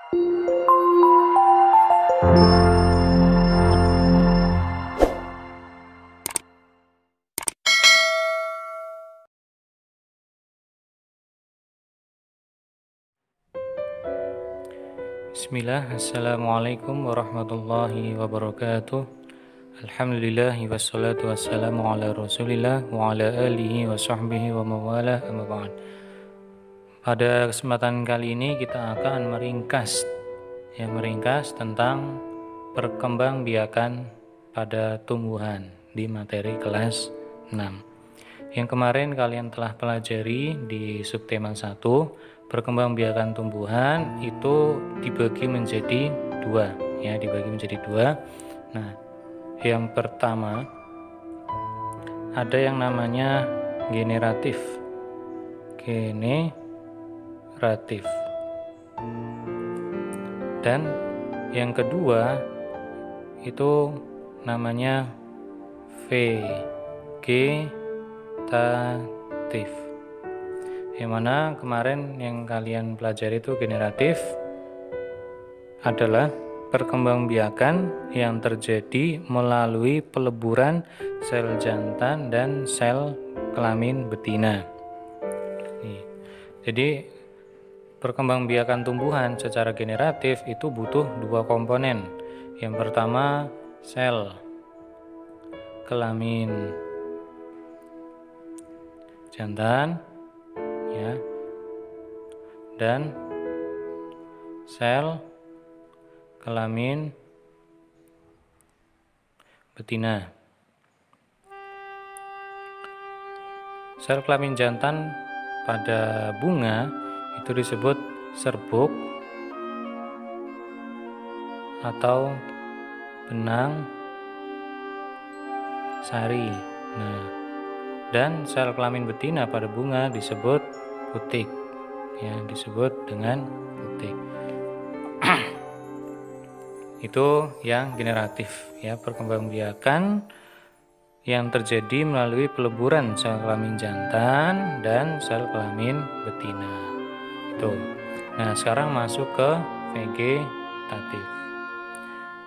Bismillah, Assalamualaikum warahmatullahi wabarakatuh. Alhamdulillah, wassalatu wassalamu ala rasulillah wa ala alihi wa sahbihi wa mawalah, amma ba'd. Pada kesempatan kali ini kita akan meringkas tentang perkembangbiakan pada tumbuhan di materi kelas 6. Yang kemarin kalian telah pelajari di subtema 1, perkembangbiakan tumbuhan itu dibagi menjadi dua. Nah, yang pertama ada yang namanya generatif. Dan yang kedua itu namanya vegetatif. Yang mana kemarin yang kalian pelajari itu generatif adalah perkembangbiakan yang terjadi melalui peleburan sel jantan dan sel kelamin betina. Jadi perkembangbiakan tumbuhan secara generatif itu butuh dua komponen. Yang pertama sel kelamin jantan dan sel kelamin betina. Sel kelamin jantan pada bunga itu disebut serbuk atau benang sari. Dan sel kelamin betina pada bunga disebut putik. Disebut dengan putik. Itu yang generatif, perkembangbiakan yang terjadi melalui peleburan sel kelamin jantan dan sel kelamin betina. Itu. Nah, sekarang masuk ke vegetatif.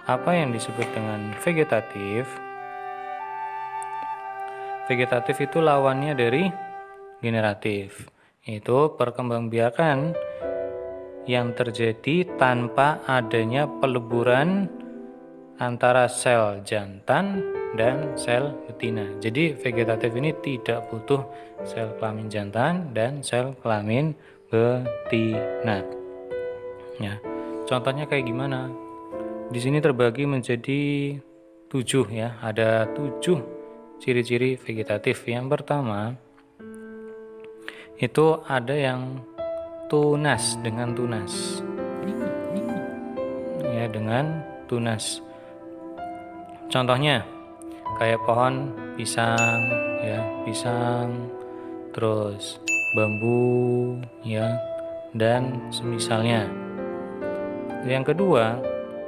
Apa yang disebut dengan vegetatif? Vegetatif itu lawannya dari generatif. Itu perkembangbiakan yang terjadi tanpa adanya peleburan antara sel jantan dan sel betina. Jadi vegetatif ini tidak butuh sel kelamin jantan dan sel kelamin betina. Contohnya kayak gimana? Di sini terbagi menjadi 7 Ada 7 ciri-ciri vegetatif. Yang pertama itu ada yang tunas, dengan tunas. Dengan tunas. Contohnya kayak pohon pisang, terus bambu, dan semisalnya. Yang kedua,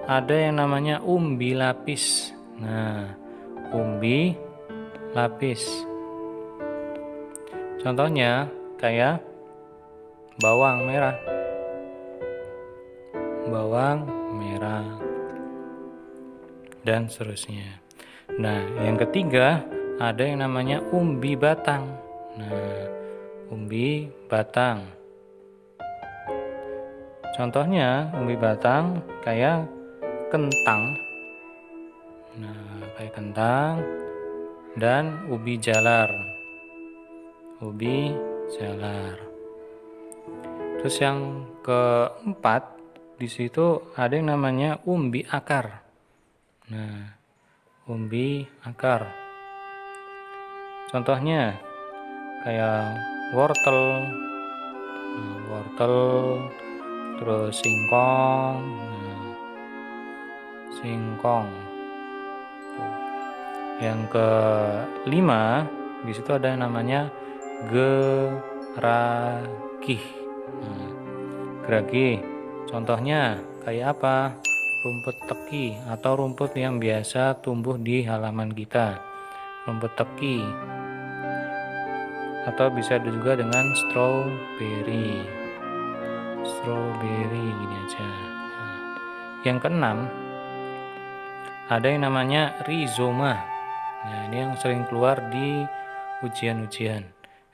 ada yang namanya umbi lapis. Umbi lapis. Contohnya kayak bawang merah, dan seterusnya. Yang ketiga ada yang namanya umbi batang. Umbi batang. Contohnya umbi batang kayak kentang. Kayak kentang dan ubi jalar. Terus yang keempat di situ ada yang namanya umbi akar. Umbi akar. Contohnya kayak wortel, terus singkong. Yang kelima di situ ada yang namanya geragih. Geragih. Contohnya kayak apa? Rumput teki atau rumput yang biasa tumbuh di halaman kita. Rumput teki. Atau bisa juga dengan strawberry gini aja. Yang keenam, ada yang namanya rizoma. Nah, ini yang sering keluar di ujian-ujian.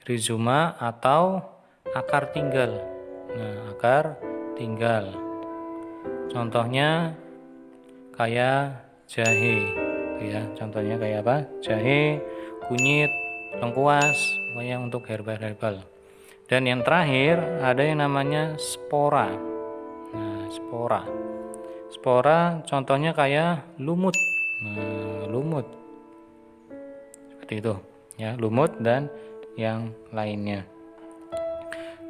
Rizoma atau akar tinggal. Nah, akar tinggal. Contohnya kayak jahe, ya. Contohnya kayak apa? Jahe, kunyit, lengkuas, pokoknya untuk herbal-herbal. Dan yang terakhir ada yang namanya spora. Nah, spora. Spora contohnya kayak lumut. Nah, lumut. Seperti itu, ya, lumut dan yang lainnya.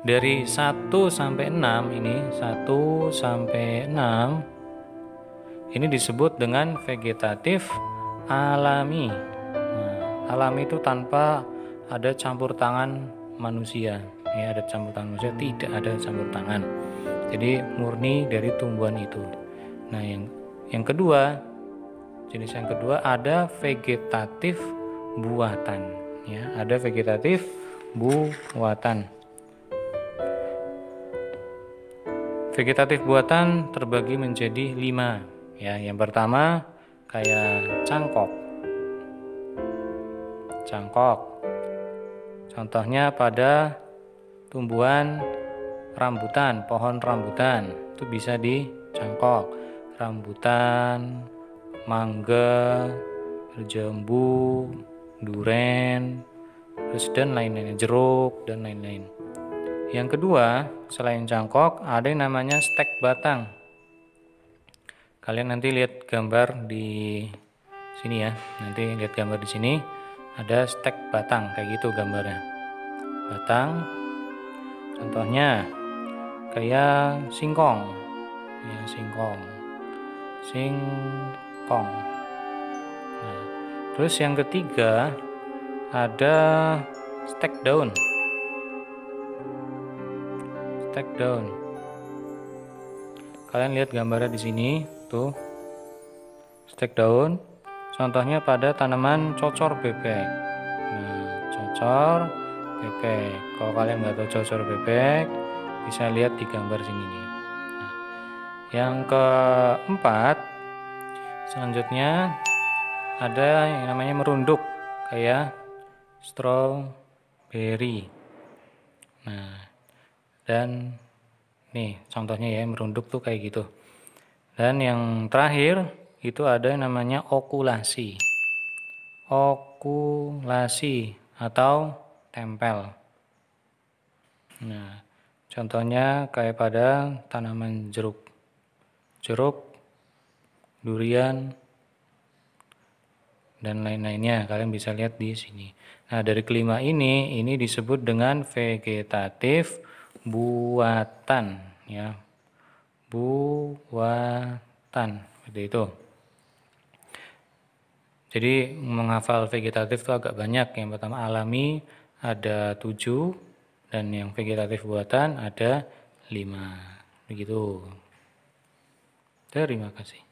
Dari 1 sampai 6 ini, 1 sampai 6 ini disebut dengan vegetatif alami. Nah, alami itu tanpa ada campur tangan manusia. Ya, ada campur tangan manusia, tidak ada campur tangan. Jadi murni dari tumbuhan itu. Nah, yang kedua, jenis yang kedua ada vegetatif buatan. Ya, ada vegetatif buatan. Vegetatif buatan terbagi menjadi 5. Ya, yang pertama kayak cangkok. Cangkok. Contohnya pada tumbuhan rambutan, pohon rambutan itu bisa dicangkok. Rambutan, mangga, jambu, duren, terus dan lain-lain, jeruk dan lain-lain. Yang kedua, selain cangkok, ada yang namanya stek batang. Kalian nanti lihat gambar di sini ya. Nanti lihat gambar di sini ada stek batang kayak gitu gambarnya. Batang. Contohnya kayak singkong. Ya, singkong. Singkong. Nah, terus yang ketiga ada stek daun. Stek daun. Kalian lihat gambarnya di sini, tuh. Stek daun. Contohnya pada tanaman cocor bebek. Nah, cocor bebek. Kalau kalian nggak tahu cocor bebek, bisa lihat di gambar sini nih. Nah, yang keempat, selanjutnya ada yang namanya merunduk, kayak strawberry. Nah, dan nih contohnya ya, merunduk tuh kayak gitu. Dan yang terakhir itu ada yang namanya okulasi. Okulasi atau tempel. Nah, contohnya kayak pada tanaman jeruk. Jeruk, durian, dan lain-lainnya. Kalian bisa lihat di sini. Nah, dari kelima ini disebut dengan vegetatif buatan, ya. Buatan, seperti itu. Jadi menghafal vegetatif itu agak banyak. Yang pertama alami ada 7 dan yang vegetatif buatan ada 5. Begitu. Terima kasih.